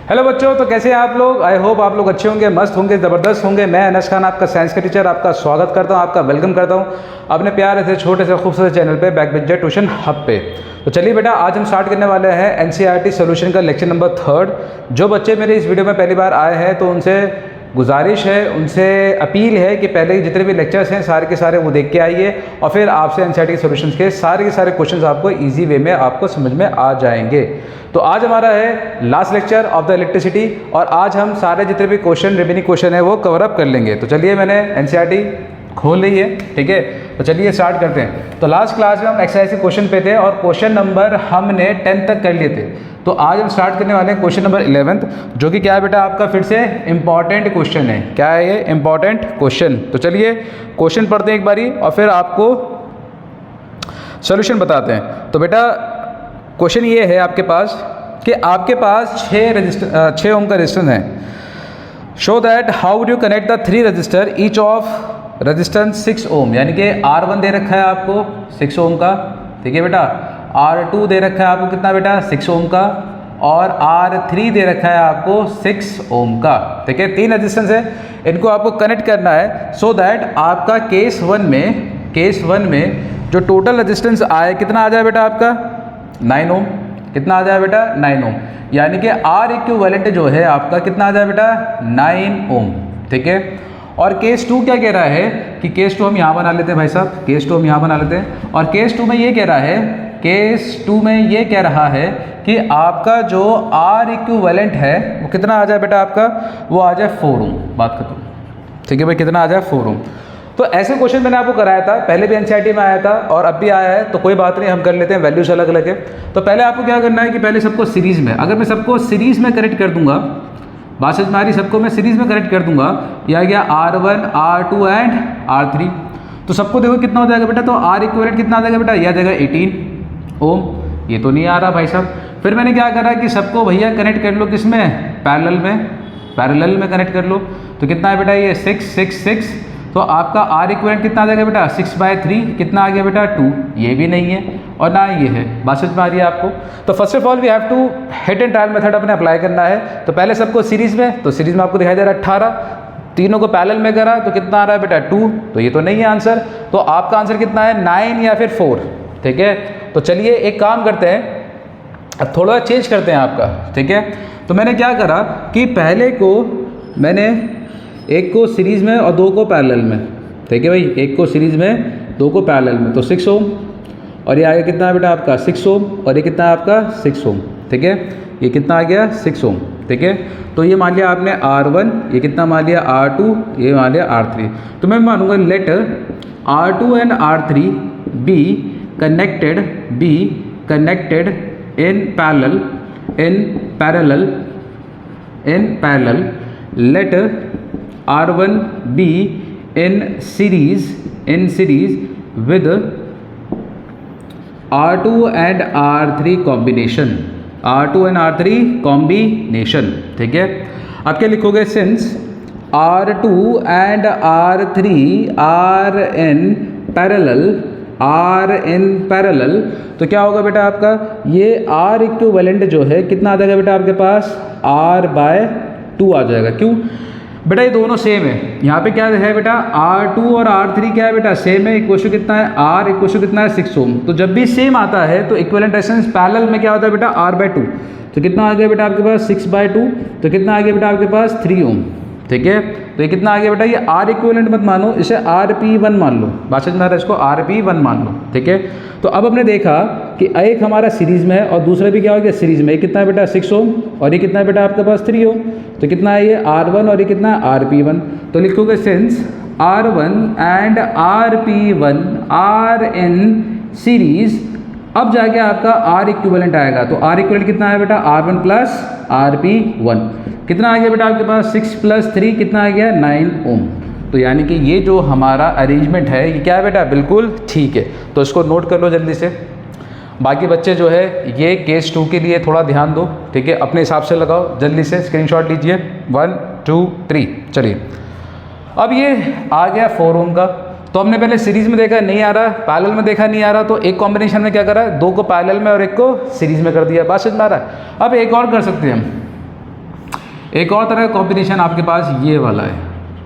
Hello बच्चों, तो कैसे हैं आप लोग। आई होप आप लोग अच्छे होंगे, मस्त होंगे, ज़बरदस्त होंगे। मैं अनस खान, आपका साइंस का टीचर, आपका स्वागत करता हूं, आपका वेलकम करता हूं अपने प्यारे से छोटे से खूबसूरत चैनल पे बैक बेंचर ट्यूशन हब पे। तो चलिए बेटा, आज हम स्टार्ट करने वाले हैं एनसीईआरटी सॉल्यूशन का लेक्चर नंबर 3। जो बच्चे मेरे इस वीडियो में पहली बार आए हैं तो उनसे गुजारिश है, उनसे अपील है कि पहले जितने भी लेक्चर्स हैं सारे के सारे वो देख के आइए और फिर आपसे एनसीईआरटी सॉल्यूशंस के सारे क्वेश्चंस आपको इजी वे में आपको समझ में आ जाएंगे। तो आज हमारा है last lecture of the electricity और आज हम सारे जितने भी रिमेनिंग क्वेश्चन है वो कवर अप कर लेंगे। तो चलिए, मैंने एनसीईआरटी खोल ली है, ठीक है। तो चलिए स्टार्ट करते हैं। तो लास्ट क्लास में हम एक्सरसाइज के क्वेश्चन पे थे और क्वेश्चन नंबर हमने 10 तक कर लिए थे। तो आज हम स्टार्ट करने वाले हैं क्वेश्चन नंबर 11, जो कि क्या है बेटा, आपका फिर से इंपॉर्टेंट क्वेश्चन है। क्या है ये? Important question. तो चलिए क्वेश्चन पढ़ते हैं एक बारी और फिर आपको सोल्यूशन बताते हैं। तो बेटा क्वेश्चन ये है आपके पास कि आपके पास 6 ओम का रेजिस्टेंस है। Show that how would you connect the 3 register each of resistance 6 ओम। यानी कि R1 दे रखा है आपको 6 ओम का, ठीक है बेटा। R2 दे रखा है आपको कितना बेटा, 6 ओम का। और R3 दे रखा है आपको 6 ओम का, ठीक है। 3 रेजिस्टेंस है, इनको आपको कनेक्ट करना है सो दैट आपका केस वन में जो टोटल रेजिस्टेंस आए कितना आ जाए बेटा आपका 9 ओम। कितना आ जाए बेटा 9 ओम। यानी कि R इक्विवेलेंट जो है आपका कितना आ जाए बेटा 9 ओम, ठीक है। और केस 2 क्या कह रहा है कि केस 2 हम यहाँ बना लेते हैं भाई साहब, केस 2 हम यहाँ बना लेते हैं। और केस 2 में ये कह रहा है, केस 2 में ये कह रहा है कि आपका जो R इक्विवेलेंट है वो कितना आ जाए बेटा आपका, वो आ जाए 4 ओम। बात खत्म, ठीक है भाई। कितना आ जाए 4 ओम। तो ऐसे क्वेश्चन मैंने आपको कराया था, पहले भी एनसीईआरटी में आया था और अब भी आया है, तो कोई बात नहीं, हम कर लेते हैं, वैल्यूज अलग अलग है। तो पहले आपको क्या करना है कि पहले सबको सीरीज़ में, अगर मैं सबको सीरीज़ में कनेक्ट कर दूंगा, बात समझ में आ रही, सबको मैं सीरीज़ में कनेक्ट कर दूंगा, यह आ गया R1 R2 एंड R3। तो सबको देखो कितना हो जाएगा बेटा, तो R इक्विवेलेंट कितना आ जाएगा बेटा, यह आ जाएगा 18 ओम। ये तो नहीं आ रहा भाई साहब। फिर मैंने क्या करा कि सबको भैया कनेक्ट कर लो, किस में, पैरेलल में कनेक्ट कर लो। तो कितना है बेटा ये 6 तो आपका R इक्विवेलेंट कितना आ जाएगा बेटा 6/3। कितना आ गया बेटा 2। ये भी नहीं है और ना ये है। बात समझ में आ रही है आपको। तो first of all we have to hit and trial method अपने अप्लाई करना है। तो पहले सबको सीरीज़ में, तो सीरीज़ में आपको दिखाई दे रहा है 18, तीनों को पैरेलल में करा तो कितना आ रहा है बेटा 2। तो ये तो नहीं है आंसर। तो आपका आंसर कितना है 9 या फिर 4, ठीक है। तो चलिए एक काम करते हैं, अब थोड़ा चेंज करते हैं आपका, ठीक है। तो मैंने क्या करा कि पहले को मैंने एक को सीरीज़ में और 2 को पैरेलल में, ठीक है भाई। एक को सीरीज़ में, 2 को पैरेलल में, तो 6 ओम। और ये आगे कितना है बेटा आपका 6 ओम। और ये कितना है आपका 6 ओम, ठीक है। ये कितना आ गया 6 ओम, ठीक है। तो ये मान लिया आपने R1, ये कितना मान लिया R2, ये मान लिया R3। तो मैं मानूंगा let R2 and R3 be connected in parallel let R1 be in series with R2 and R3 combination, ठीक है। अब क्या लिखोगे, since R2 and R3 are in parallel, तो क्या होगा बेटा आपका ये R इक्विवेलेंट जो है कितना आ जाएगा बेटा आपके पास R/2 आ जाएगा। क्यों बेटा, ये दोनों सेम है। यहाँ पे क्या है बेटा R2 और R3 क्या है बेटा सेम है। इक्वेशन कितना है R इक्वेशन कितना है 6 ओम। तो जब भी सेम आता है तो इक्विवेलेंट रेजिस्टेंस पैरेलल में क्या होता है बेटा R/2। तो कितना आ गया बेटा आपके पास 6/2। तो कितना आ गया बेटा आपके पास 3 ओम, ठीक है। तो ये कितना आ गया बेटा, ये R इक्विवेलेंट मत मानो, इसे RP1 मान लो। बात समझ में आ रहा है, इसको RP1 मान लो, ठीक है। तो अब हमने देखा कि एक हमारा सीरीज़ में है और दूसरा भी क्या हो गया सीरीज़ में। ये कितना है बेटा 6 ओम और ये कितना है बेटा आपके पास 3 ओम। तो कितना है ये R1 और ये कितना है RP1। तो लिखोगे since R1 and RP1 are in series. अब जाके आपका R इक्विवेलेंट आएगा। तो R इक्विवेलेंट कितना है बेटा R1 प्लस RP1। कितना आ गया बेटा आपके पास 6 + 3 कितना आ गया 9 ओम। तो यानी कि ये जो हमारा अरेंजमेंट है ये क्या है बेटा बिल्कुल ठीक है। तो इसको नोट कर लो जल्दी से। बाकी बच्चे जो है ये केस 2 के लिए थोड़ा ध्यान दो, ठीक है। अपने हिसाब से लगाओ, जल्दी से स्क्रीनशॉट लीजिए। 1 2 3 चलिए। अब ये आ गया 4 ओम का। तो हमने पहले सीरीज़ में देखा नहीं आ रहा, पैरेलल में देखा नहीं आ रहा, तो एक कॉम्बिनेशन में क्या करा, 2 को पैरेलल में और 1 को सीरीज़ में कर दिया। बात समझ में आ रहा है। अब एक और कर सकते हैं हम, एक और तरह का कॉम्बिनेशन आपके पास ये वाला है,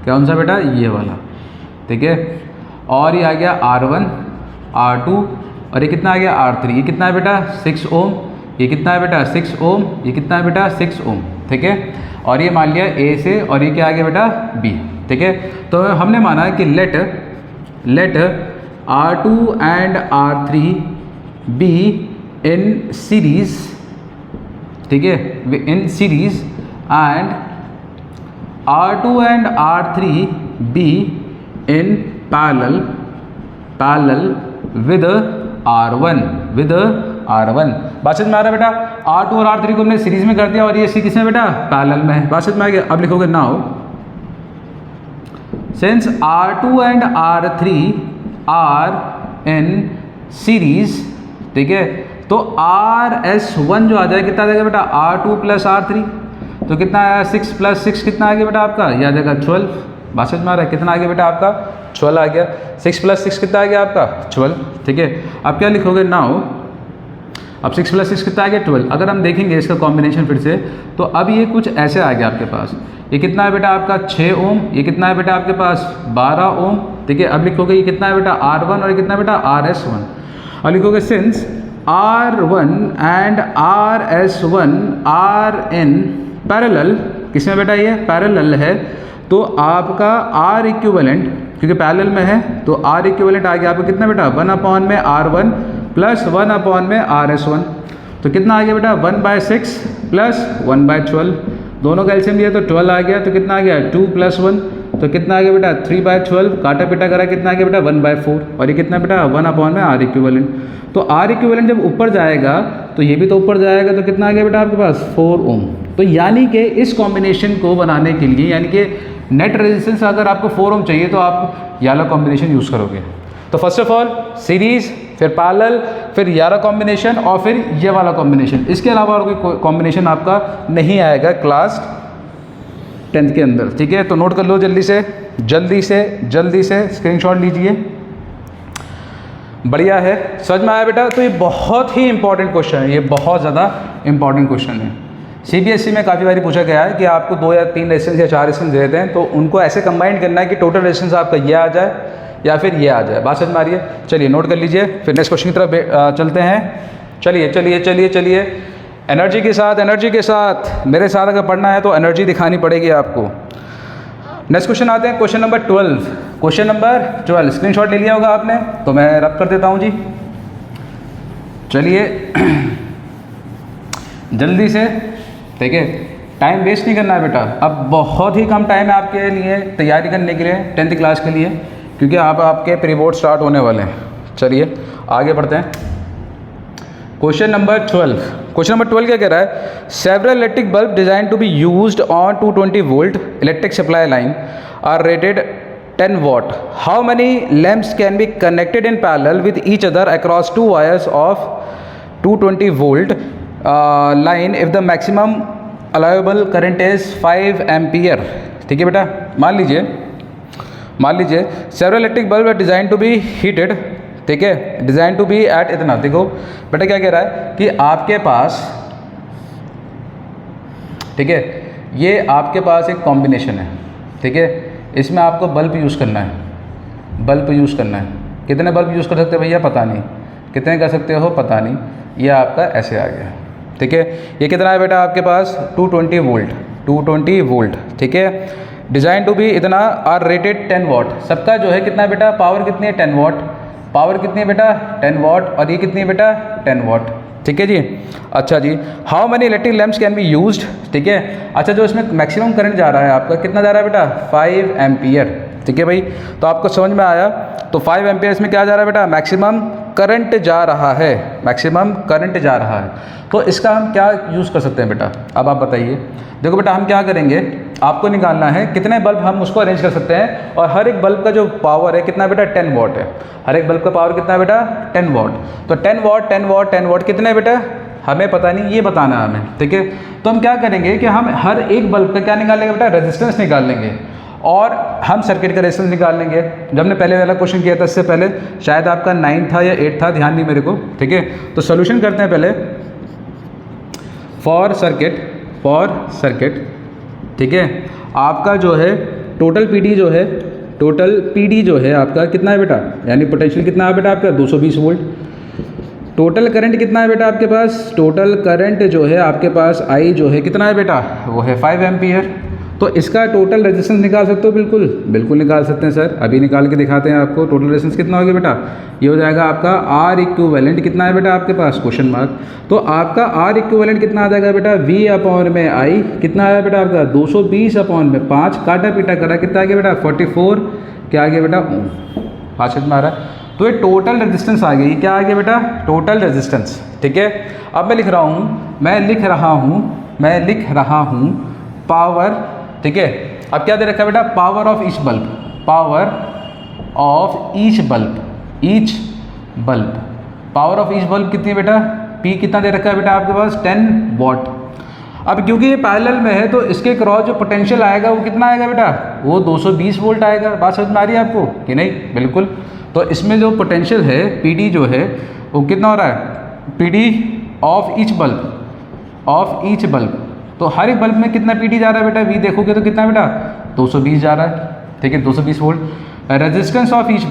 कौन सा बेटा, ये वाला, ठीक है। और ये आ गया R1 R2 और ये कितना आ गया R3, ये कितना है बेटा 6 ओम, ये कितना है बेटा 6 ओम, ये कितना है बेटा 6 ओम, ठीक है। और ये मान लिया A से, और ये क्या आ गया बेटा B, ठीक है। तो हमने माना कि let R2 and R3 be in series, ठीक है, in series and R2 and R3 be in parallel with R1 बात समझ में आ रहा है बेटा। R2 और R3 को हमने सीरीज में कर दिया और ये सी किसमें बेटा, पैरेलल में है, बात समझ में आ गया। अब लिखोगे now since R2 and R3 are in series, ठीक है, तो RS1 जो आ जाएगा कितना आ जाएगा बेटा, R2 प्लस R3, तो कितना आया 6 प्लस 6 कितना आ गया बेटा आपका, ये आ जाएगा 12, बात समझ में आ रहा है, कितना आ गया बेटा आपका 12 आ गया, 6 प्लस 6 कितना आ गया आपका 12, ठीक है। अब क्या लिखोगे नाउ, अब 6 प्लस 6 कितना आ गया 12। अगर हम देखेंगे इसका कॉम्बिनेशन फिर से, तो अब ये कुछ ऐसे आ गया आपके पास, ये कितना है बेटा आपका 6 ओम, ये कितना है बेटा आपके पास 12 ओम, ठीक है। अब लिखोगे ये कितना है बेटा R1 और ये कितना है बेटा RS1, और लिखोगे since R1 and RS1 are in parallel, किसमें बेटा ये पैरेलल है, तो आपका R इक्विवेलेंट, क्योंकि पैरेलल में है तो R इक्विवेलेंट आ गया आपका कितना बेटा 1 में R1 प्लस 1 में RS1, तो कितना आ गया बेटा 1/6 प्लस 1/12, दोनों का एलसीएम दिया तो 12 आ गया, तो कितना आ गया 2 प्लस 1, तो कितना आ गया बेटा 3/12, काटा पिटा करा कितना आ गया बेटा 1/4, और ये कितना बेटा 1 में R इक्विवेलेंट, तो R इक्विवेलेंट जब ऊपर जाएगा तो ये भी तो ऊपर जाएगा, तो कितना आ गया बेटा आपके पास 4 ओम। तो यानी कि इस कॉम्बिनेशन को बनाने के लिए, यानी कि नेट रेजिस्टेंस अगर आपको 4 ओम चाहिए तो आप ये वाला कॉम्बिनेशन यूज़ करोगे। तो फर्स्ट ऑफ ऑल सीरीज, फिर पैरेलल, फिर ये वाला कॉम्बिनेशन और फिर ये वाला कॉम्बिनेशन, इसके अलावा और कोई कॉम्बिनेशन आपका नहीं आएगा क्लास 10th के अंदर, ठीक है। तो नोट कर लो जल्दी से स्क्रीनशॉट लीजिए, बढ़िया है, समझ में आया बेटा। तो ये बहुत ही इंपॉर्टेंट क्वेश्चन है, ये बहुत ज़्यादा इंपॉर्टेंट क्वेश्चन है। CBSE में काफ़ी बारी पूछा गया है कि आपको 2 या 3 रेजिस्टेंस या 4 रेजिस्टेंस दे देते हैं, तो उनको ऐसे कंबाइन करना है कि टोटल रेजिस्टेंस आपका ये आ जाए या फिर ये आ जाए, बात समझ में आ रही है। चलिए नोट कर लीजिए, फिर नेक्स्ट क्वेश्चन की तरफ चलते हैं। चलिए एनर्जी के साथ मेरे साथ अगर पढ़ना है तो एनर्जी दिखानी पड़ेगी आपको। नेक्स्ट क्वेश्चन आते हैं, क्वेश्चन नंबर 12, स्क्रीनशॉट ले लिया होगा आपने, तो मैं रब कर देता हूँ जी। चलिए जल्दी से, ठीक है, टाइम वेस्ट नहीं करना है बेटा। अब बहुत ही कम टाइम है आपके लिए तैयारी करने के लिए 10th क्लास के लिए, क्योंकि आपके प्री बोर्ड स्टार्ट होने वाले हैं। चलिए आगे बढ़ते हैं। क्वेश्चन नंबर 12 क्या कह रहा है, several electric bulb design to be used on 220 volt electric supply line are rated 10 watt. How many lamps can be connected in parallel with each other across 2 wires of 220 volt line if the maximum allowable current is 5 ampere? ठीक है बेटा, मान लीजिए several electric bulb are design to be heated, ठीक है, design to B eight इतना। देखो बेटा क्या कह रहा है कि आपके पास, ठीक है, ये आपके पास एक कॉम्बिनेशन है, ठीक है, इसमें आपको बल्ब यूज़ करना है। कितने बल्ब यूज़ कर सकते हैं भैया पता नहीं, कितने कर सकते हो पता नहीं, ये आपका ऐसे आ गया, ठीक है। ये कितना है बेटा आपके पास 220 वोल्ट, ठीक है, डिज़ाइन टू बी इतना, आर रेटेड 10 watt। सबका जो है कितना बेटा पावर कितनी है 10 watt, पावर कितनी है बेटा 10 watt, और ये कितनी है बेटा 10 watt, ठीक है जी। अच्छा जी, how many electric lamps can be used, ठीक है। अच्छा, जो इसमें मैक्सिमम करंट जा रहा है आपका कितना जा रहा है बेटा 5 एम्पियर, ठीक है भाई। तो आपको समझ में आया, तो 5 एम्पियर इसमें क्या जा रहा है बेटा, मैक्सिमम करंट जा रहा है। तो इसका हम क्या यूज़ कर सकते हैं बेटा, अब आप बताइए। देखो बेटा, हम क्या करेंगे, आपको निकालना है कितने बल्ब हम उसको अरेंज कर सकते हैं, और हर एक बल्ब का जो पावर है कितना बेटा 10 watt है, हर एक बल्ब का पावर कितना है बेटा 10 watt। तो 10 watt कितने बेटा हमें पता नहीं, ये बताना है हमें, ठीक है। तो हम क्या करेंगे कि हम हर एक बल्ब का क्या निकाल लेंगे बेटा, रेजिस्टेंस निकाल लेंगे, और हम सर्किट का रेजिस्टेंस निकाल लेंगे। जब हमने पहले वाला क्वेश्चन किया था, इससे पहले शायद आपका 9 था या 8 था, ध्यान नहीं मेरे को, ठीक है। तो सोल्यूशन करते हैं पहले। फॉर सर्किट ठीक है। आपका जो है टोटल पीडी जो है, टोटल पीडी जो है आपका कितना है बेटा, यानी पोटेंशियल कितना है बेटा आपका 220 वोल्ट। टोटल करंट कितना है बेटा आपके पास, टोटल करंट जो है आपके पास आई जो है कितना है बेटा, वो है 5 एम्पियर। तो इसका टोटल रेजिस्टेंस निकाल सकते हो, बिल्कुल बिल्कुल निकाल सकते हैं सर, अभी निकाल के दिखाते हैं आपको। टोटल रेजिस्टेंस कितना हो गया बेटा, ये हो जाएगा आपका आर इक्विवेलेंट कितना है बेटा आपके पास, क्वेश्चन मार्क। तो आपका आर इक्विवेलेंट कितना आ जाएगा बेटा, वी अपॉन में आई कितना आया बेटा आपका 220 अपॉन में 5 काटा पीटा करा कितना आ गया बेटा 44 क्या आ गया बेटा ओम। बात समझ में आ रहा है। तो ये टोटल रेजिस्टेंस आ गई, क्या आ गया बेटा टोटल रेजिस्टेंस, ठीक है। अब मैं लिख रहा हूँ पावर, ठीक है। अब क्या दे रखा है बेटा, power of each bulb, power of each bulb, power of each bulb कितनी है बेटा, P कितना दे रखा है बेटा आपके पास 10 वॉट। अब क्योंकि ये पैरेलल में है तो इसके क्रॉस जो पोटेंशियल आएगा वो कितना आएगा बेटा, वो 220 वोल्ट आएगा। बात समझ में आ रही है आपको कि नहीं, बिल्कुल। तो इसमें जो पोटेंशियल है PD जो है वो कितना हो रहा है, PD ऑफ ईच बल्ब, तो हर एक बल्ब में कितना PD जा रहा है बेटा, V देखोगे तो कितना बेटा 220 जा रहा है, ठीक है 220 volt. Resistance of each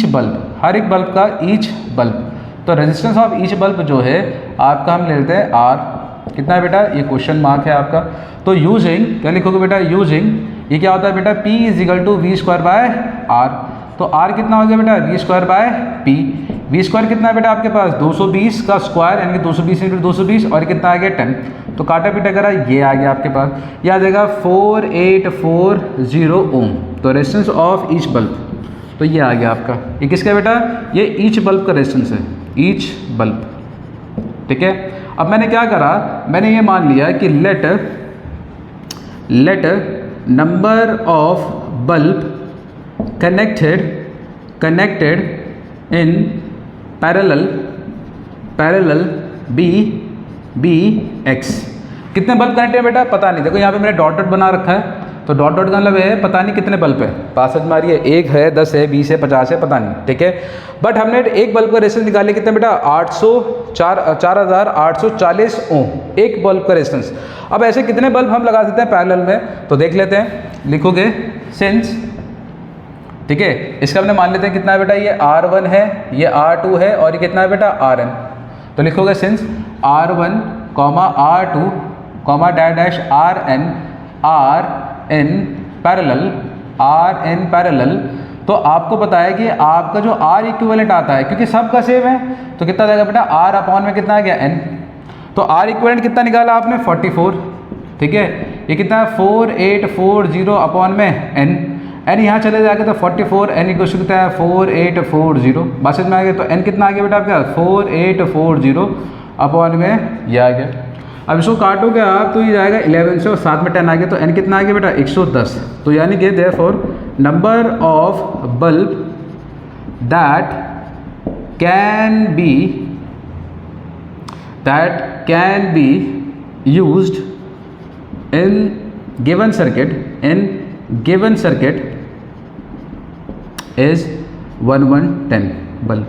bulb, हर एक बल्ब का ईच बल्ब, तो रेजिस्टेंस ऑफ ईच बल्ब जो है आपका हम ले लेते हैं R, कितना है बेटा, ये क्वेश्चन मार्क है आपका। तो यूजिंग क्या लिखोगे बेटा, यूजिंग ये क्या होता है बेटा, P = V²/R। तो R कितना हो गया बेटा, V²/P। V² कितना है बेटा आपके पास 220 का स्क्वायर यानी कि 220 × 220 और कितना आ गया 10। तो काटा पीटा करा ये आ गया आपके पास, ये आ जाएगा 4840 ओम। तो रेजिस्टेंस ऑफ ईच बल्ब, तो ये आ गया आपका, ये किसका बेटा, ये ईच बल्ब का रेजिस्टेंस है, ईच बल्ब, ठीक है। अब मैंने क्या करा, मैंने ये मान लिया कि let number of bulb connected in parallel BX। कितने बल्ब कनेक्टेड है बेटा पता नहीं, देखो यहाँ पे मैंने डॉट बना रखा है, तो डॉट का मतलब है पता नहीं कितने बल्ब है, पास में आ रही है 1 है 10 है 20 है 50 है पता नहीं, ठीक है। बट हमने एक बल्ब का रेजिस्टेंस निकाले कितने बेटा 4840 ओम, एक बल्ब का रेजिस्टेंस। अब ऐसे कितने बल्ब हम लगा सकते हैं पैरेलल में, तो देख लेते हैं, लिखोगे सिंस, ठीक है। इसका हमने मान लेते हैं कितना है बेटा, ये R1 है, ये R2 है और ये कितना है बेटा Rn। तो लिखोगे since R1, R2, Rn parallel. तो आपको पता है कि आपका जो R इक्विवेलेंट आता है, क्योंकि सबका सेम है, तो कितना जाएगा बेटा R अपॉन में कितना आ गया N। तो R इक्विवेलेंट कितना निकाला आपने 44, ठीक है। ये कितना है 4840 अपॉन में N यहाँ चले जाएगा तो 44 N इक्वल कितना है 4840। बात समझ में आ गया। तो N कितना आ गया बेटा आपका 4840 अपॉन में ये आ गया। अब इसको काटोगे आप तो ये जाएगा 11 से और साथ में 10 आ गया, तो N कितना आ गया बेटा 110। तो यानी कि therefore number of bulb that can be used in given circuit is 1110 bulb.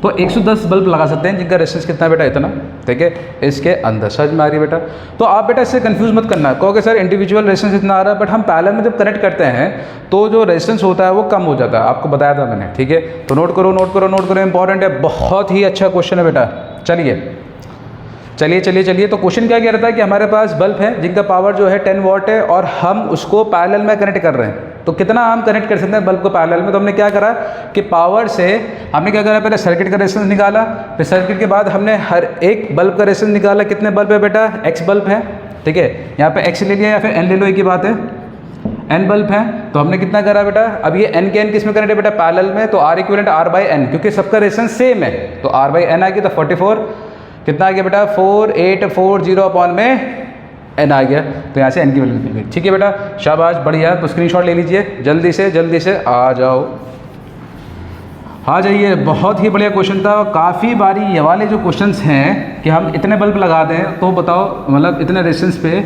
तो 110 बल्ब लगा सकते हैं जिनका रेजिस्टेंस कितना है बेटा इतना, ठीक है। इसके अंदर समझ में आ रही है बेटा। तो आप बेटा इससे कंफ्यूज मत करना, कहोगे सर इंडिविजुअल रेजिस्टेंस इतना आ रहा है, बट हम पैरेलल में जब कनेक्ट करते हैं तो जो रेजिस्टेंस होता है वो कम हो जाता है, आपको बताया था मैंने, ठीक है। तो नोट करो इंपॉर्टेंट है, बहुत ही अच्छा क्वेश्चन है बेटा। चलिए। तो क्वेश्चन क्या कह रहा था कि हमारे पास बल्ब है जिनका पावर जो है 10 वॉट है और हम उसको पैरेलल में कनेक्ट कर रहे हैं। तो कितना हम कनेक्ट कर सकते हैं बल्ब को पैरेलल में, तो हमने क्या करा कि पावर से हमने क्या करा, पहले सर्किट का रेजिस्टेंस निकाला, फिर सर्किट के बाद हमने हर एक बल्ब का रेजिस्टेंस निकाला। कितने बल्ब है बेटा, x बल्ब है, ठीक है। यहाँ पे x ले लिया या फिर n ले लो, एक ही बात है, n बल्ब है। तो हमने कितना करा बेटा, अब ये n के n किस में कनेक्ट है बेटा पैरेलल में, तो R इक्विवेलेंट R/n, क्योंकि सबका रेजिस्टेंस सेम है तो R/n आ गया। तो 44 कितना आ गया बेटा 4840 अपॉन में n आ गया। तो यहाँ से n की वैल्यू निकल गई, ठीक है बेटा, शाबाश, बढ़िया। तो स्क्रीनशॉट ले लीजिए, जल्दी से आ जाओ, आ जाइए। बहुत ही बढ़िया क्वेश्चन था। काफ़ी बारी ये वाले जो क्वेश्चंस हैं कि हम इतने बल्ब लगा दें तो बताओ, मतलब इतने रेजिस्टेंस पे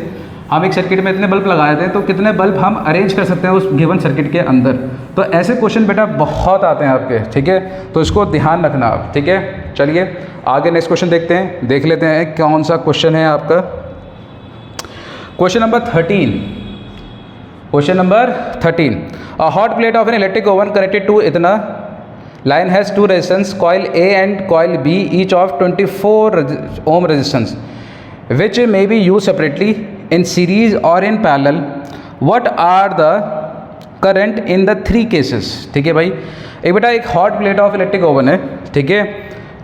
हम एक सर्किट में इतने बल्ब लगाए थे तो कितने बल्ब हम अरेंज कर सकते हैं उस गिवन सर्किट के अंदर। तो ऐसे क्वेश्चन बेटा बहुत आते हैं आपके, ठीक है। तो इसको ध्यान रखना आप, ठीक है। चलिए आगे नेक्स्ट क्वेश्चन देखते हैं, देख लेते हैं कौन सा क्वेश्चन है आपका। Question number 13। Question number 13, a hot plate of an electric oven connected to इतना line has two resistance, coil A and coil B, each of 24 ohm resistance, which may be used separately in series or in parallel. What are the current in the three cases? ठीक है भाई, एक बेटा एक hot plate of electric oven है, ठीक है,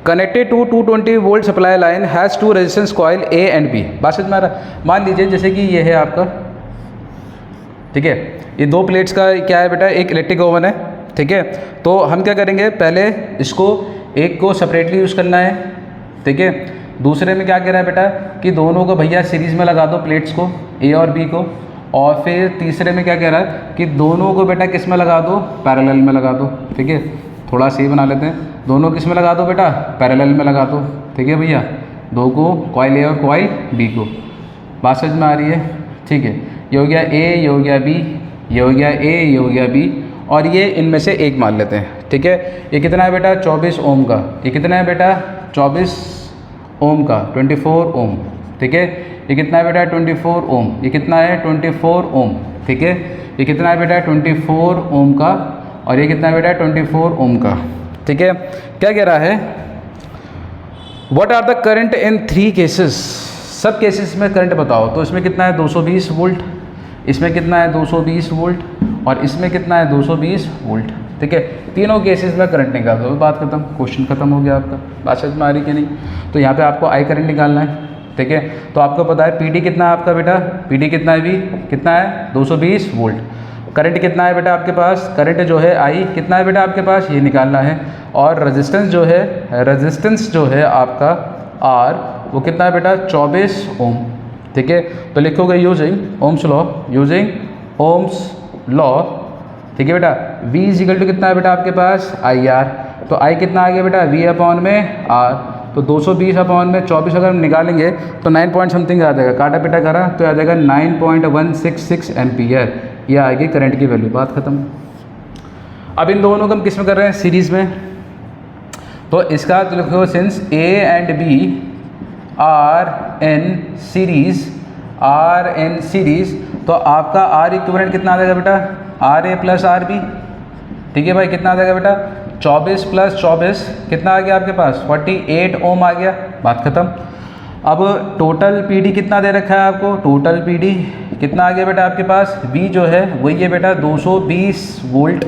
connected to 220 volt supply line, has two resistance coil A and B। बात समझ में आ रहा? मान लीजिए जैसे कि ये है आपका, ठीक है, ये दो प्लेट्स का क्या है बेटा, एक इलेक्ट्रिक ओवन है, ठीक है। तो हम क्या करेंगे, पहले इसको एक को सेपरेटली यूज़ करना है, ठीक है। दूसरे में क्या कह रहा है बेटा कि दोनों को भैया सीरीज़ में लगा दो, प्लेट्स को ए और बी को। और फिर तीसरे में क्या कह रहा है कि दोनों को बेटा किस में लगा दो, पैरेलल में लगा दो, ठीक है। थोड़ा सही बना लेते हैं, दोनों किस में लगा दो बेटा, पैरेलल में लगा दो, ठीक है भैया, दो को, कॉइल ए और कॉइल बी को। बात समझ में आ रही है, ठीक है। ये हो गया ए, ये हो गया बी, ये हो गया ए, ये हो गया बी, और ये इनमें से एक मान लेते हैं, ठीक है। ये कितना है बेटा, 24 ओम का। ये कितना है बेटा, 24 ओम का, 24 ओम, ठीक है। ये कितना है बेटा, 24 ओम। ये कितना है, 24 ओम, ठीक है। ये कितना है बेटा, 24 ओम का, और ये कितना है बेटा, 24 ओम का, ठीक है। क्या कह रहा है, what are the current in three cases, सब केसेस में करंट बताओ। तो इसमें कितना है, 220 वोल्ट, इसमें कितना है, 220 वोल्ट, और इसमें कितना है, 220 वोल्ट, ठीक है। तीनों केसेस में करंट निकाल दो, बात खत्म, क्वेश्चन खत्म हो गया आपका। बात समझ में आ रही कि नहीं? तो यहाँ पे आपको आई करंट निकालना है, ठीक है। तो आपको पता है पीडी कितना है आपका बेटा, पीडी कितना है, भी कितना है, 220 वोल्ट। करंट कितना है बेटा आपके पास, करंट जो है आई कितना है बेटा आपके पास, ये निकालना है। और रेजिस्टेंस जो है, रेजिस्टेंस जो है आपका आर, वो कितना है बेटा, 24 ओम, ठीक है। तो लिखोगे using Ohm's law, using Ohm's law, ठीक है बेटा। V इजिकल टू कितना है बेटा आपके पास, आई आर। तो I कितना आ गया बेटा, V अपॉन में R। तो 220 अपॉन में 24 अगर हम निकालेंगे तो 9 पॉइंट समथिंग आ जाएगा, काटा पिटा करा तो आ जाएगा 9.166 एम्पियर। ये आएगी करंट की वैल्यू, बात खत्म। अब इन दोनों को हम किस में कर रहे हैं, सीरीज़ में। तो इसका तो लिखो since A and B are in series, are in series, तो आपका आर इक्विवेलेंट कितना आ जाएगा बेटा, R A plus R B, ठीक है भाई। कितना आ जाएगा बेटा, 24 प्लस 24 कितना आ गया आपके पास, 48 ओम आ गया, बात खत्म। अब टोटल पीडी कितना दे रखा है आपको, टोटल पीडी कितना आ गया बेटा आपके पास, वी जो है वही है बेटा 220 वोल्ट।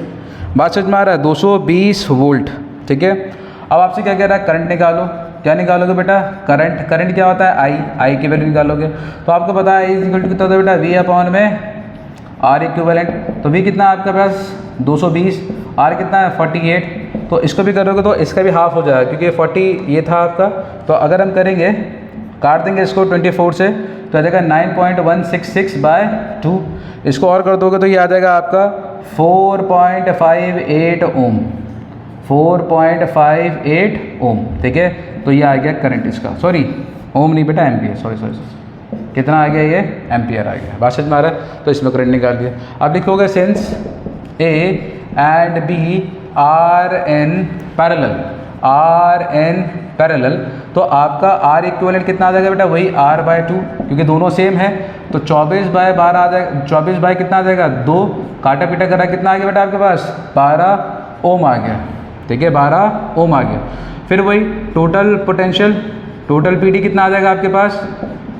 बात समझ में आ रहा है, 220 वोल्ट, ठीक है। अब आपसे क्या कह रहा है, करंट निकालो। क्या निकालोगे बेटा, करंट। करंट क्या होता है, आई की वैल्यू निकालोगे। तो आपको पता है आई इक्वल टू कितना होता है बेटा, वी अपॉन में आर इक्विवेलेंट। तो वी कितना है आपके पास, 220, आर कितना है, 48। तो इसको भी करोगे तो इसका भी हाफ हो जाएगा, क्योंकि 40 ये था आपका। तो अगर हम करेंगे, काट देंगे इसको 24 से, तो आ जाएगा 9.166/2। इसको और कर दोगे तो ये आ जाएगा आपका 4.58 ओम, 4.58 ओम, ठीक है। तो ये आ गया करंट इसका, सॉरी ओम नहीं बेटा, एम्पियर, सॉरी कितना आ गया, ये एम्पियर आ गया। बात समझ में आ रहा है। तो इसमें करंट निकाल दिया। अब लिखोगे since A and B are in parallel, are in parallel, तो आपका आर इक्विवेलेंट कितना आ जाएगा बेटा, वही r/2, क्योंकि दोनों सेम है। तो 24/12 आ जाएगा, 24 बाई कितना आ जाएगा, 2, काटा पीटा करा कितना आ गया बेटा आपके पास, 12 ओम आ गया, ठीक है, 12 ओम आ गया। फिर वही टोटल पोटेंशियल, टोटल पीडी कितना आ जाएगा आपके पास,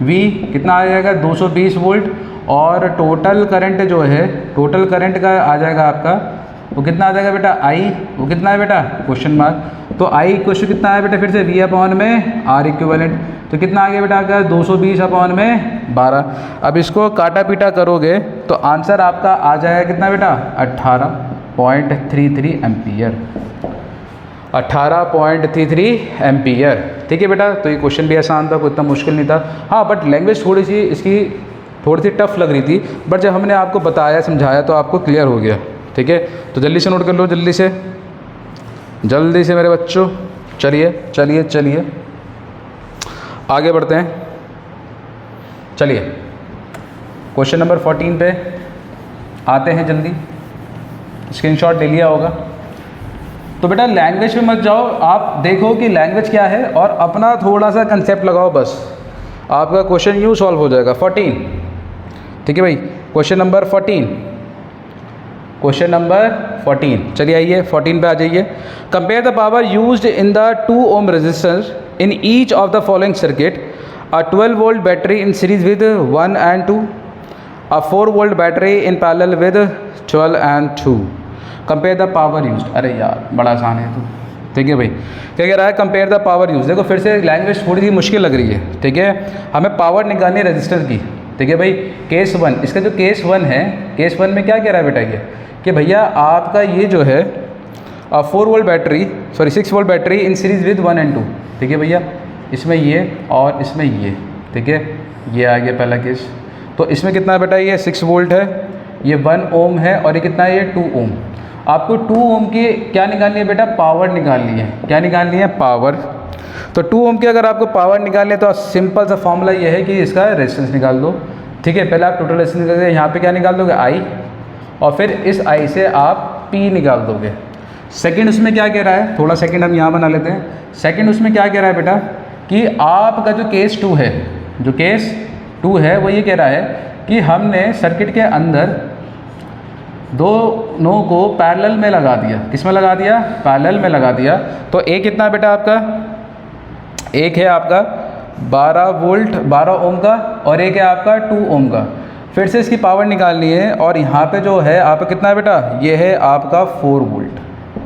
V कितना आ जाएगा, 220 वोल्ट। और टोटल करंट जो है, टोटल करंट का आ जाएगा आपका, वो कितना आ जाएगा बेटा, I, वो कितना है बेटा, क्वेश्चन मार्क। तो I क्वेश्चन कितना है बेटा, फिर से V अपॉन में R इक्विवेलेंट। तो कितना आ गया बेटा आपका, 220 अपॉन में 12। अब इसको काटा पीटा करोगे तो आंसर आपका आ जाएगा कितना बेटा, 18.33 एम्पियर, 18.33 एम्पियर, ठीक है बेटा। तो ये क्वेश्चन भी आसान था, कोई इतना मुश्किल नहीं था। हाँ, बट लैंग्वेज थोड़ी सी इसकी थोड़ी सी टफ लग रही थी, बट जब हमने आपको बताया समझाया तो आपको क्लियर हो गया, ठीक है। तो जल्दी से नोट कर लो, जल्दी से मेरे बच्चों। चलिए आगे बढ़ते हैं। चलिए क्वेश्चन नंबर 14 पे आते हैं, जल्दी स्क्रीनशॉट ले लिया होगा। तो बेटा लैंग्वेज पे मत जाओ, आप देखो कि लैंग्वेज क्या है और अपना थोड़ा सा कंसेप्ट लगाओ, बस आपका क्वेश्चन यूँ सॉल्व हो जाएगा। 14, ठीक है भाई, क्वेश्चन नंबर 14, क्वेश्चन नंबर 14। चलिए आइए 14 पे आ जाइए। Compare the power used in the 2 ohm resistance in each of the following circuit, a 12 volt battery in series with 1 and 2, a 4 volt battery in parallel with 12 and 2। Compare the power used. अरे यार बड़ा आसान है तो, ठीक है भाई। क्या कह रहा है? Compare the power use. देखो फिर से लैंग्वेज थोड़ी सी मुश्किल लग रही है, ठीक है। हमें पावर निकालनी है रजिस्टर की, ठीक है भाई। केस 1, इसका जो केस 1 है, केस 1 में क्या कह रहा है बेटा ये कि भैया आपका ये जो है 4 volt battery, sorry 6 volt battery in series with 1 and 2, ठीक है भैया। इसमें ये और इसमें ये, ठीक है, ये आ गया पहला केस। तो इसमें कितना है बेटा? ये 6 वोल्ट है, ये 1 ओम है और ये कितना है? ये 2 ओम। आपको 2 ओम की क्या निकालनी है बेटा? पावर निकालनी है। क्या निकालनी है? पावर। तो 2 ओम की अगर आपको पावर निकालनी है तो सिंपल सा फॉर्मूला ये है कि इसका रेजिस्टेंस निकाल दो, ठीक है। पहले आप टोटल रेजिस्टेंस निकाल दोगे, यहाँ पे क्या निकाल दोगे? आई, और फिर इस आई से आप पी निकाल दोगे। सेकंड उसमें क्या कह रहा है? थोड़ा सेकंड हम यहाँ बना लेते हैं। सेकंड उसमें क्या कह रहा है बेटा कि आपका जो केस 2 है, जो केस 2 है वो ये कह रहा है कि हमने सर्किट के अंदर दोनों को पैरेलल में लगा दिया। किस में लगा दिया? पैरेलल में लगा दिया। तो एक कितना बेटा आपका? एक है आपका 12 वोल्ट 12 ओम का, और एक है आपका 2 ओम का। फिर से इसकी पावर निकालनी है, और यहाँ पे जो है आपका कितना है बेटा? ये है आपका 4 वोल्ट,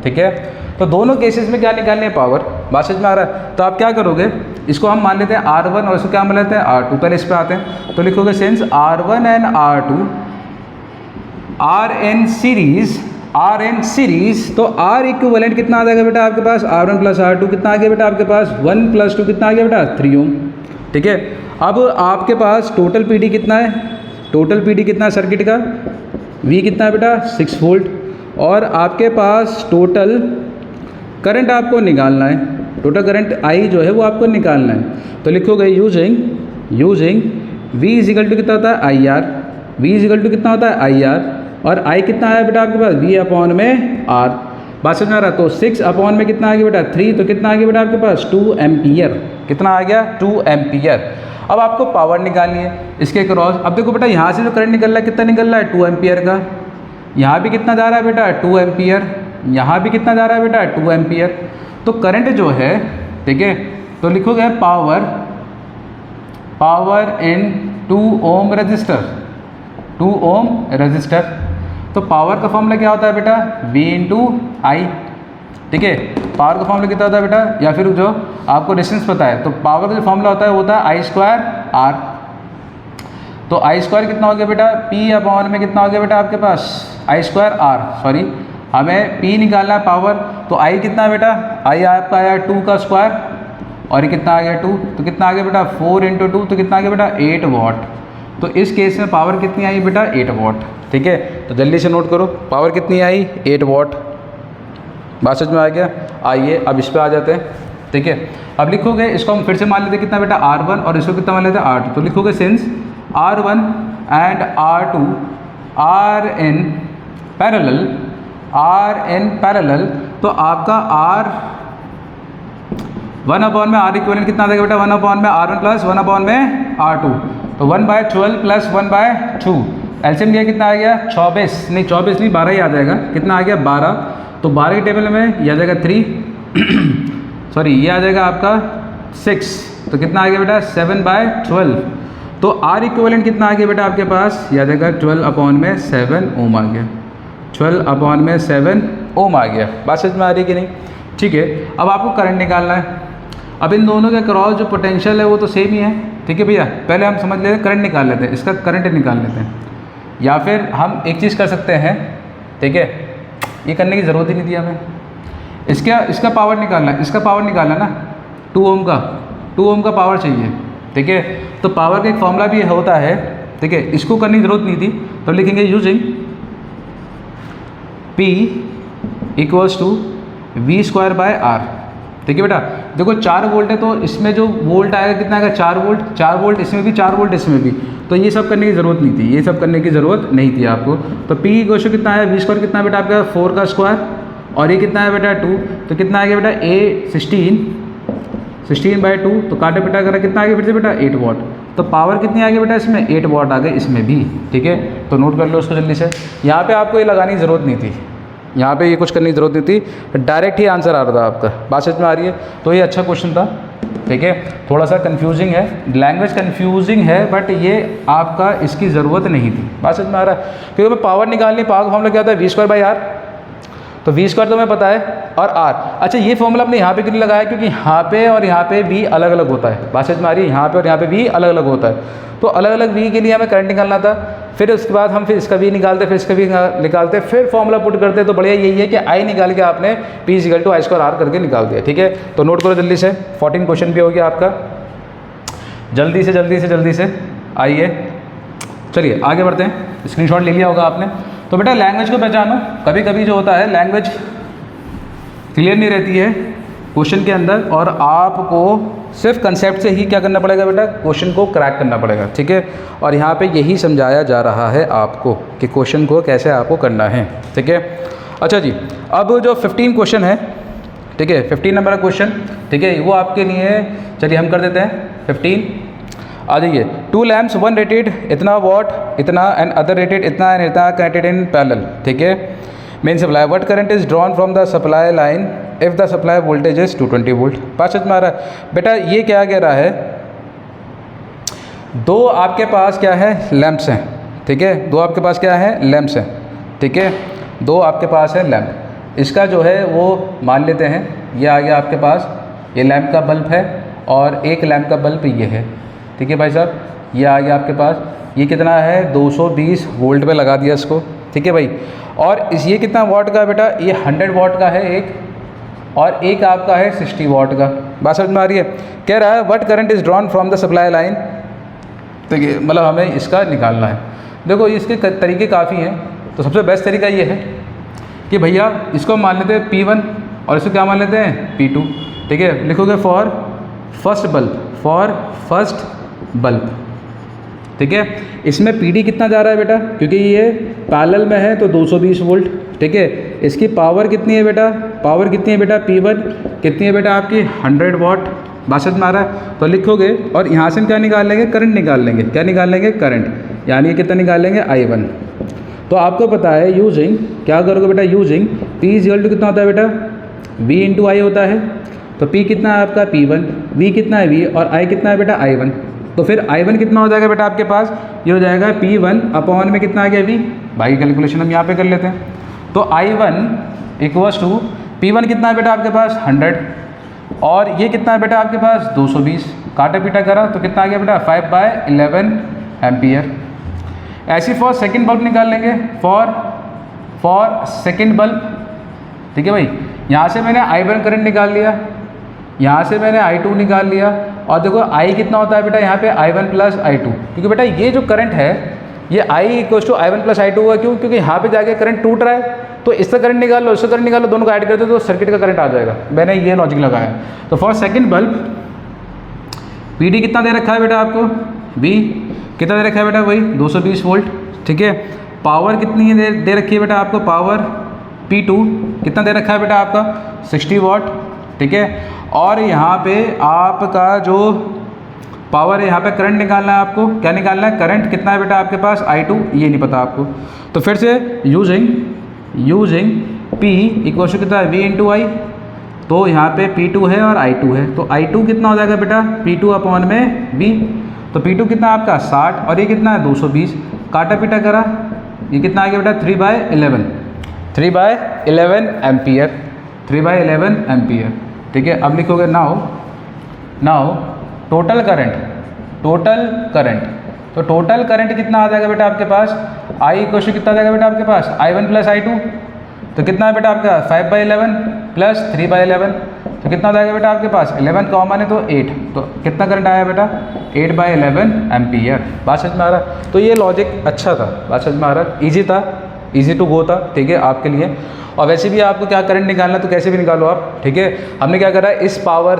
ठीक है। तो दोनों केसेस में क्या निकालनी है? पावर। बात समझ में आ रहा है? तो आप क्या करोगे, इसको हम मान लेते हैं R1 और इसको क्या मान लेते हैं? R2। पहले इस पर आते हैं, तो लिखोगे since R1 and R2 are in series, तो R इक्विवेलेंट कितना आ जाएगा बेटा आपके पास? R1 प्लस R2 कितना आ गया बेटा आपके पास? 1 प्लस 2 कितना आ गया बेटा? 3 ओम, ठीक है। अब आपके पास टोटल PD कितना है? टोटल PD कितना है सर्किट का? V कितना है बेटा? 6 वोल्ट। और आपके पास टोटल करंट आपको निकालना है, टोटल करंट I जो है वो आपको निकालना है। तो लिखोगे यूजिंग V इजिकल टू कितना होता है? IR। V इजिकल टू कितना होता है? IR। और I कितना है बेटा आपके पास? V अपॉन में R। बात समझ आ रहा है? तो 6 अपॉन में कितना आ गया बेटा? 3। तो कितना आ गया बेटा आपके पास? 2 एम्पियर। कितना आ गया? 2 एम्पियर। अब आपको पावर निकालनी है इसके क्रॉस। अब देखो बेटा यहाँ से जो करंट निकल रहा है कितना निकल रहा है? 2 एम्पियर का। यहाँ भी कितना जा रहा है बेटा? 2 एम्पियर। यहाँ भी कितना जा रहा है बेटा? 2 एम्पियर। तो करंट जो है, ठीक है, तो लिखोगे power in 2 ohm resistor, 2 ohm resistor. तो पावर का फॉर्मूला क्या होता है बेटा? V इंटू आई, ठीक है। पावर का फॉर्मूला कितना होता है बेटा? या फिर जो आपको रेजिस्टेंस पता है, तो पावर का जो फॉर्मूला होता है वो होता है I²R। तो I² कितना हो गया बेटा? P अपॉन में कितना हो गया बेटा आपके पास? I²R, सॉरी हमें P निकालना है पावर। तो I कितना है बेटा? I आपका आया 2 का स्क्वायर, और ये कितना आ गया 2, तो कितना आ गया बेटा? 4 इंटू 2, तो कितना आ गया बेटा? 8 वॉट। तो इस केस में पावर कितनी आई बेटा? 8 वॉट, ठीक है। तो जल्दी से नोट करो, पावर कितनी आई? 8 वॉट। बात समझ में आ गया? आइए अब इस पे आ जाते हैं, ठीक है। अब लिखोगे, इसको हम फिर से मान लेते हैं कितना बेटा? R1, और इसको कितना मान लेते हैं? R2। तो लिखोगे since R1 and R2 are in parallel, तो आपका R1 अपॉन में R इक्विवेलेंट कितना आ जाएगा बेटा? 1 अपॉन में R1 प्लस 1 अपॉन में R2। तो 1/12 प्लस 1/2, एलसीएम दिया कितना आ गया? 24 नहीं 12 ही आ जाएगा। कितना आ गया? 12। तो 12 के टेबल में ये आ जाएगा 3 सॉरी ये आ जाएगा आपका 6। तो कितना आ गया बेटा? 7/12। तो R इक्विवेलेंट कितना आ गया बेटा आपके पास? ये आ जाएगा 12 अपॉन में 7 ओम आ गया, 12 अपॉन में 7 ओम आ गया। बात समझ में आ रही है कि नहीं? ठीक है। अब आपको करंट निकालना है। अब इन दोनों के क्रॉस जो पोटेंशियल है वो तो सेम ही है, ठीक है भैया। पहले हम समझ लेते हैं, करंट निकाल लेते हैं, इसका करंट निकाल लेते हैं। या फिर हम एक चीज़ कर सकते हैं, ठीक है, ये करने की ज़रूरत ही नहीं थी हमें। इसका पावर निकालना है, इसका पावर निकालना ना 2 ओम का पावर चाहिए, ठीक है। तो पावर का एक फॉर्मूला भी होता है, ठीक है, इसको करने की ज़रूरत नहीं थी। तो लिखेंगे using P equals to V²/R, ठीक है बेटा। देखो 4 वोल्ट है, तो इसमें जो वोल्ट आएगा कितना आएगा? 4 वोल्ट इसमें भी, 4 वोल्ट इसमें भी। तो ये सब करने की ज़रूरत नहीं थी, ये सब करने की ज़रूरत नहीं थी आपको। तो P इक्वल्स टू कितना आया? V² कितना बेटा आपका? 4 का स्क्वायर, और ये कितना है बेटा 2, तो कितना आ गया बेटा A 16/2, तो काटे पिटा करा कितना आ गया फिर से बेटा 8 वाट। तो पावर कितनी आ गई बेटा इसमें 8 वाट आ गए इसमें भी, ठीक है। तो नोट कर लो उसको जल्दी से। यहाँ पे आपको ये लगाने की ज़रूरत नहीं थी, यहाँ पे ये कुछ करने की ज़रूरत नहीं थी, डायरेक्ट ही आंसर आ रहा था आपका। बात समझ में आ रही है? तो ये अच्छा क्वेश्चन था, ठीक है। थोड़ा सा कंफ्यूजिंग है, लैंग्वेज कंफ्यूजिंग है, बट ये आपका इसकी ज़रूरत नहीं थी। बात समझ में आ रहा है? क्योंकि मैं पावर निकालनी, पावर का फॉर्मूला क्या होता है V²/R, तो V² तो मैं पता है और R। अच्छा ये फॉर्मूला आपने यहाँ पे क्यों नहीं लगाया? क्योंकि यहाँ पे और यहाँ पे V अलग अलग होता है। बात समझ में आ रही है? यहाँ पे और यहाँ पे V अलग अलग होता है, तो अलग अलग V के लिए हमें करंट निकालना था। फिर उसके बाद हम फिर इसका V निकालते, फिर इसका V निकालते, फिर फॉर्मूला पुट करते। तो बढ़िया यही है कि I निकाल के आपने P = I² R करके निकाल दिया, ठीक है। तो नोट करो जल्दी से, 14 क्वेश्चन भी हो गया आपका। जल्दी से आइए, चलिए आगे बढ़ते हैं। स्क्रीनशॉट ले लिया होगा आपने। तो बेटा लैंग्वेज को पहचानो। कभी कभी जो होता है लैंग्वेज क्लियर नहीं रहती है क्वेश्चन के अंदर, और आपको सिर्फ कंसेप्ट से ही क्या करना पड़ेगा बेटा, क्वेश्चन को क्रैक करना पड़ेगा, ठीक है। और यहाँ पे यही समझाया जा रहा है आपको कि क्वेश्चन को कैसे आपको करना है, ठीक है। अच्छा जी, अब जो 15 क्वेश्चन है, ठीक है, 15 नंबर का क्वेश्चन, ठीक है, वो आपके लिए, चलिए हम कर देते हैं 15। आ जाइए। 2 लैम्प्स, 1 रेटेड इतना वाट इतना एंड अदर रेटेड इतना एंड इतना कनेक्टेड इन पैरेलल, ठीक है। Main supply, what current is drawn from the supply line if the supply voltage is 220 volt. पाँच में आ रहा है बेटा, ये क्या कह रहा है, 2 आपके पास क्या है लैंप्स हैं, ठीक है, 2 आपके पास क्या है लैंप्स हैं, ठीक है, 2 आपके पास है लैंप। इसका जो है वो मान लेते हैं, ये आ गया आपके पास, ये लैंप का बल्ब है और एक लैंप का बल्ब ये है, ठीक है भाई साहब। ये आ गया आपके पास, ये कितना है 220 वोल्ट पे लगा दिया इसको, ठीक है भाई। और ये कितना वाट का बेटा, ये 100 वाट का है एक, और एक आपका है 60 वाट का। बात समझ में आ रही है? कह रहा है what current is drawn from the supply line, ठीक है, मतलब हमें इसका निकालना है। देखो इसके तरीके काफ़ी हैं, तो सबसे बेस्ट तरीका ये है कि भैया इसको मान लेते हैं P1 और इसको क्या मान लेते हैं P2, ठीक है। लिखोगे फॉर फर्स्ट बल्ब, ठीक है। इसमें PD कितना जा रहा है बेटा, क्योंकि ये पैरेलल में है तो 220 वोल्ट, ठीक है। इसकी पावर कितनी है बेटा, पावर कितनी है बेटा P1 कितनी है बेटा आपकी 100 वाट। बात समझ में आ रहा है? तो लिखोगे और यहाँ से हम क्या निकाल लेंगे, करंट निकाल लेंगे। क्या निकाल लेंगे, करंट, यानी कितना निकाल लेंगे I1। तो आपको पता है यूजिंग, क्या करोगे बेटा, यूजिंग P = कितना होता है बेटा, V × I होता है। तो P कितना है आपका P1, V कितना है V, और I कितना है बेटा I1। तो फिर I1 कितना हो जाएगा बेटा आपके पास, ये हो जाएगा P1 में कितना आ गया V, भाई कैलकुलेशन हम यहाँ पे कर लेते हैं। तो I1 = P1 कितना है बेटा आपके पास 100, और ये कितना है बेटा आपके पास 220, काटा पीटा करा तो कितना आ गया बेटा 5/11 एम्पियर। ऐसी फॉर सेकंड बल्ब निकाल लेंगे, फॉर सेकंड बल्ब, ठीक है भाई। यहाँ से मैंने I1 करंट निकाल लिया, यहाँ से मैंने I2 निकाल लिया, और देखो I कितना होता है बेटा यहाँ पे I1 + I2, क्योंकि बेटा ये जो करंट है ये I = I1 + I2 हुआ, क्यों, क्योंकि यहाँ पे जाके करंट टूट रहा है, तो इससे करंट निकाल लो, इससे करंट निकाल लो, दोनों को ऐड करते तो सर्किट का करंट आ जाएगा। मैंने ये लॉजिक लगाया। तो फॉर सेकंड बल्ब PD कितना दे रखा है बेटा आपको, B कितना दे रखा है बेटा, वही 220 वोल्ट, ठीक है। पावर कितनी दे रखी है बेटा आपको, पावर P2 कितना दे रखा है बेटा आपका 60 वाट, ठीक है। और यहाँ पे आपका जो पावर है, यहाँ पे करंट निकालना है आपको, क्या निकालना है, करंट कितना है बेटा आपके पास I2, ये नहीं पता आपको। तो फिर से यूजिंग P = कितना है V × I, तो यहाँ पे P2 है और I2 है, तो I2 कितना हो जाएगा बेटा P2 में V। तो P2 कितना आपका 60 और ये कितना है 220, काटा पीटा करा, ये कितना आ गया बेटा 3/11 एम्पियर, 3/11 एम्पियर, ठीक है। अब लिखोगे नाउ टोटल करंट, तो टोटल करंट कितना आ जाएगा बेटा आपके पास, I = कितना आ जाएगा बेटा आपके पास I1 + I2, तो कितना है बेटा आपका 5/11 + 3/11, तो कितना आ जाएगा बेटा आपके पास 11 कॉमन है तो 8, तो कितना करंट आया बेटा 8/11 एम्पियर। बात समझ में आ रहा है? तो ये लॉजिक अच्छा था, बात समझ में आ रहा है, ईजी था, ईजी टू गो था, ठीक है आपके लिए। और वैसे भी आपको क्या करंट निकालना तो कैसे भी निकालो आप, ठीक है। हमने क्या करा, इस पावर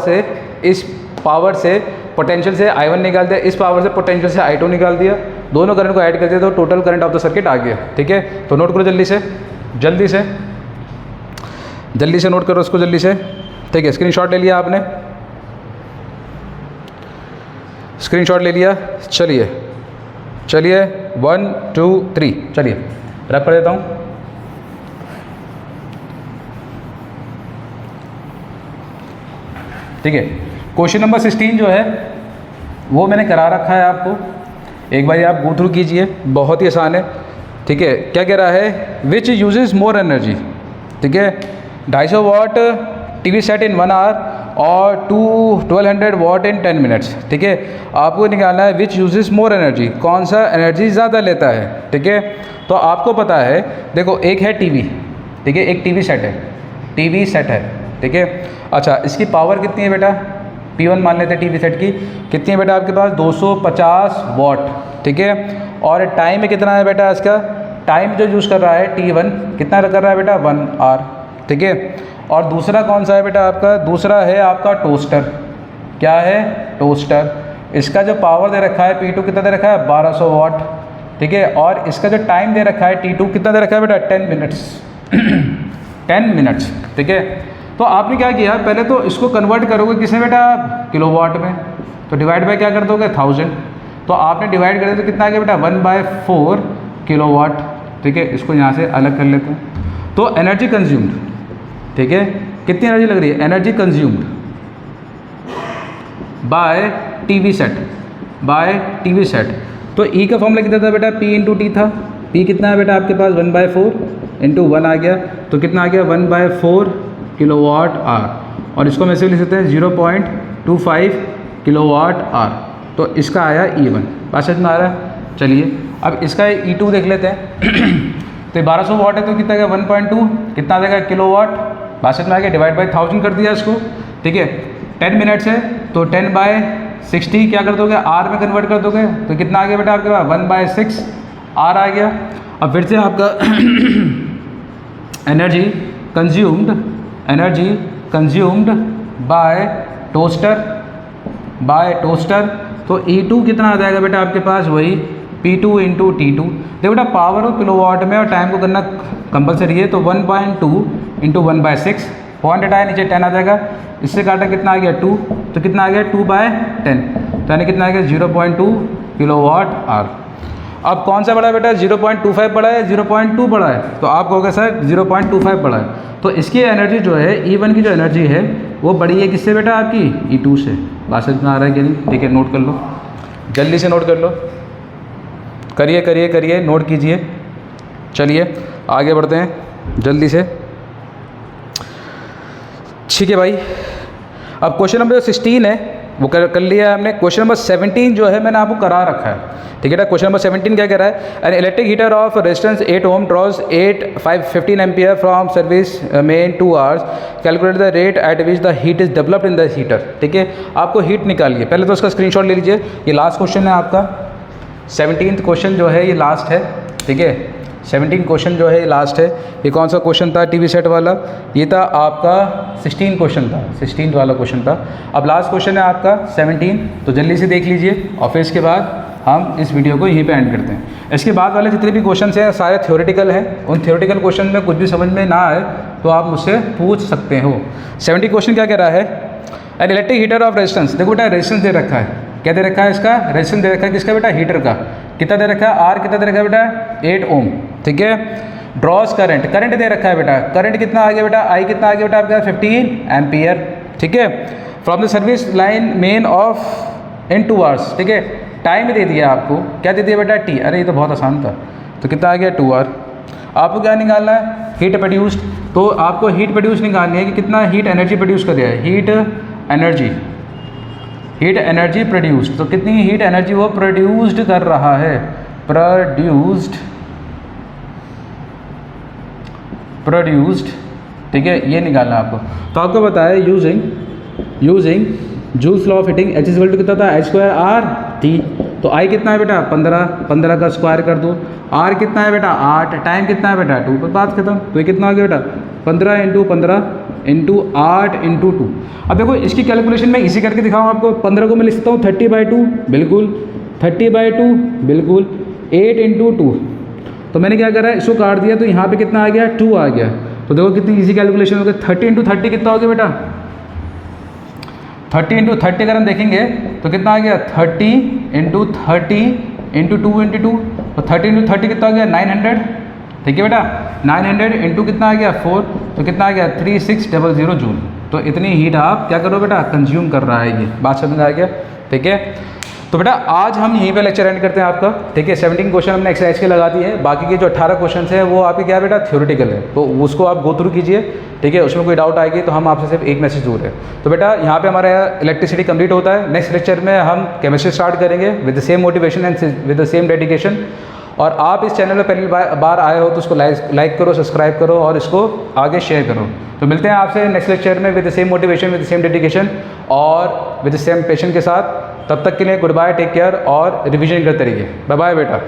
से पोटेंशियल से I1 निकाल दिया, इस पावर से पोटेंशियल से I2 निकाल दिया, दोनों करंट को ऐड कर दिया तो total current of the circuit आ गया, ठीक है। तो नोट करो जल्दी से जल्दी से नोट करो उसको, जल्दी से। ठीक है, स्क्रीनशॉट ले लिया आपने, स्क्रीनशॉट ले लिया। चलिए चलिए 1 2 3 चलिए रैप कर देता हूँ। ठीक है, क्वेश्चन नंबर 16 जो है वो मैंने करा रखा है आपको, एक बार आप गो थ्रू कीजिए, बहुत ही आसान है। ठीक है, क्या कह रहा है, विच यूजेस मोर एनर्जी। ठीक है, 250 वाट टीवी सेट इन 1 आवर और 1200 वाट इन 10 मिनट्स। ठीक है, आपको निकालना है विच यूजेस मोर एनर्जी, कौन सा एनर्जी ज़्यादा लेता है। ठीक है, तो आपको पता है, देखो एक है टीवी, ठीक है, एक टीवी सेट है, टीवी सेट है। ठीक है, अच्छा इसकी पावर कितनी है बेटा, P1 मान लेते हैं टीवी सेट की, कितनी है बेटा आपके पास 250 वाट। ठीक है, और टाइम में कितना है बेटा इसका, टाइम जो यूज़ कर रहा है T1 कितना कर रहा है बेटा 1 आवर। ठीक है, और दूसरा कौन सा है बेटा आपका, दूसरा है आपका टोस्टर। क्या है, टोस्टर। इसका जो पावर दे रखा है P2 कितना दे रखा है 1200 वाट। ठीक है, और इसका जो टाइम दे रखा है T2 कितना दे रखा है बेटा 10 मिनट्स 10 मिनट्स। ठीक है, तो आपने क्या किया, पहले तो इसको कन्वर्ट करोगे किसमें बेटा, किलोवाट में, तो डिवाइड बाय क्या कर दोगे 1000। तो आपने डिवाइड कर दिया तो कितना आ गया बेटा 1/4 किलोवाट। ठीक है, इसको यहाँ से अलग कर लेते हैं। तो एनर्जी कंज्यूम्ड, ठीक है, कितनी एनर्जी लग रही है, energy consumed by TV set, by TV set. तो ई का फॉर्मूला कितना था बेटा, P × T था। P कितना है बेटा आपके पास 1/4 × 1 आ गया, तो कितना आ गया 1/4 किलोवाट आवर, और इसको हम ऐसे लिख सकते हैं 0.25 किलोवाट आवर। तो इसका आया E1, बात समझ में आ रहा है। चलिए अब इसका E2 देख लेते हैं। तो 1200 वाट है तो कितना गया 1.2, कितना आ जाएगा किलोवाट, बात समझ में आ गया, डिवाइड बाय 1000 कर दिया इसको। ठीक है, 10 मिनट्स है तो 10/60 क्या कर दोगे, आर में कन्वर्ट कर दोगे, तो कितना आ गया बेटा आपके पास 1/6 आर आ गया। अब फिर से आपका एनर्जी कंज्यूम्ड बाय टोस्टर, तो E2 कितना आ जाएगा बेटा आपके पास, वही P2 × T2। देखो बेटा पावर हो किलोवाट में और टाइम को करना कंपलसरी है, तो 1.2 × 1/6, पॉइंट हटाया नीचे 10 आ जाएगा, इससे काटा कितना आ गया 2, तो कितना आ गया 2/10, तो यानी कितना आ गया 0.2 किलोवाट आवर। अब कौन सा बड़ा है बेटा, 0.25 बड़ा है, 0.2 बड़ा है, तो आप कहोगे सर 0.25 बड़ा है। तो इसकी एनर्जी जो है E1 की जो एनर्जी है वो बड़ी है किससे बेटा, आपकी E2 से। बात समझ में आ रहा है कि नहीं, ठीक है, नोट कर लो, जल्दी से नोट कर लो, करिए नोट कीजिए। चलिए आगे बढ़ते हैं जल्दी से। ठीक है भाई, अब क्वेश्चन नंबर 16 है वो कर लिया है हमने। क्वेश्चन नंबर 17 जो है मैंने आपको करा रखा है। ठीक है ना, क्वेश्चन नंबर 17 क्या कह रहा है, an electric heater of resistance 8 ohm draws 15 ampere from service main 2 hours, calculate the rate at which the heat is developed in the heater. ठीक है, आपको हीट निकालिए, पहले तो उसका स्क्रीनशॉट ले लीजिए, ये लास्ट क्वेश्चन है आपका, 17th क्वेश्चन जो है ये लास्ट है। ठीक है, 17 क्वेश्चन जो है ये लास्ट है। ये कौन सा क्वेश्चन था टीवी सेट वाला, ये था आपका 16 क्वेश्चन था, 16 वाला क्वेश्चन था। अब लास्ट क्वेश्चन है आपका 17, तो जल्दी से देख लीजिए और फिर इसके बाद हम इस वीडियो को यहीं पे एंड करते हैं। इसके बाद वाले जितने भी क्वेश्चन हैं सारे थ्योरेटिकल हैं, उन थ्योरेटिकल क्वेश्चन में कुछ भी समझ में ना आए तो आप मुझसे पूछ सकते हो। 70 क्वेश्चन क्या कह रहा है, an electric heater of resistance, देखो बेटा रेजिस्टेंस दे रखा है, क्या दे रखा है, इसका रेजिस्टेंस दे रखा है, किसका बेटा, हीटर का, कितना दे रखा है, आर कितना दे रखा है बेटा 8 ओम। ठीक है, ड्रॉज करंट दे रखा है बेटा, करंट कितना आ गया बेटा, आई कितना आ गया बेटा आपका 15 एम्पियर। ठीक है, from the service line main of in 2 hours. ठीक है, टाइम दे दिया आपको, क्या दे दिया बेटा टी, अरे ये तो बहुत आसान था, तो कितना आ गया 2 आवर। आपको क्या निकालना है, हीट प्रोड्यूस्ड, तो आपको हीट प्रोड्यूस निकालनी है कि कितना हीट एनर्जी प्रोड्यूस कर दिया है, हीट एनर्जी प्रोड्यूस्ड, तो कितनी हीट एनर्जी वो प्रोड्यूस्ड कर रहा है, प्रोड्यूस्ड। ठीक है, ये निकालना है आपको। तो आपको बताया using joules law of heating, H = कितना था H²R T। तो I कितना है बेटा 15 का स्क्वायर कर दो, R कितना है बेटा 8, टाइम कितना है बेटा 2, पर बात खत्म। तो ये कितना आ गया बेटा 15 × 15 × 8 × 2। अब देखो इसकी कैलकुलेशन मैं इसी करके दिखाऊँ आपको। 15 को मैं लिख सकता हूँ 30/2, बिल्कुल 30/2 बिल्कुल, 8 × 2, तो मैंने क्या करा इसको काट दिया, तो यहाँ पे कितना आ गया 2 आ गया, तो तो देखो कितनी ईजी कैलकुलेशन हो गई। 30 इंटू 30 कितना हो गया बेटा? 30 इंटू 30 अगर हम देखेंगे तो कितना आ गया? 30 इंटू 30 इंटू 2 इंटू 2, तो 30 इंटू 30 कितना आ गया? 900। ठीक है बेटा, 900 इंटू कितना आ गया? 4, तो कितना आ गया? 3600 जूल। तो इतनी हीट आप क्या करो बेटा? कंज्यूम कर रहा है ये। बात समझ में आ गया? ठीक है, तो बेटा आज हम यहीं पे लेक्चर एंड करते हैं आपका। ठीक है, 17 क्वेश्चन हमने एक्सरसाइज के लगा दिए हैं, बाकी के जो 18 क्वेश्चन है वो आपके क्या बेटा? थ्योरेटिकल है, तो उसको आप गो थ्रू कीजिए। ठीक है, उसमें कोई डाउट आएगी तो हम आपसे सिर्फ एक मैसेज दूर है। तो बेटा यहाँ पे हमारा इलेक्ट्रिसिटी कंप्लीट होता है। नेक्स्ट लेक्चर में हम केमिस्ट्री स्टार्ट करेंगे with the same motivation and with the same dedication. और आप इस चैनल में पहली बार आए हो तो उसको लाइक करो, सब्सक्राइब करो और इसको आगे शेयर करो। तो मिलते हैं आपसे नेक्स्ट लेक्चर में with the same motivation, with the same dedication और विद द सेम पैशन के साथ। तब तक के लिए गुड बाय, टेक केयर और रिवीजन करते रहिए। बाय बाय बेटा।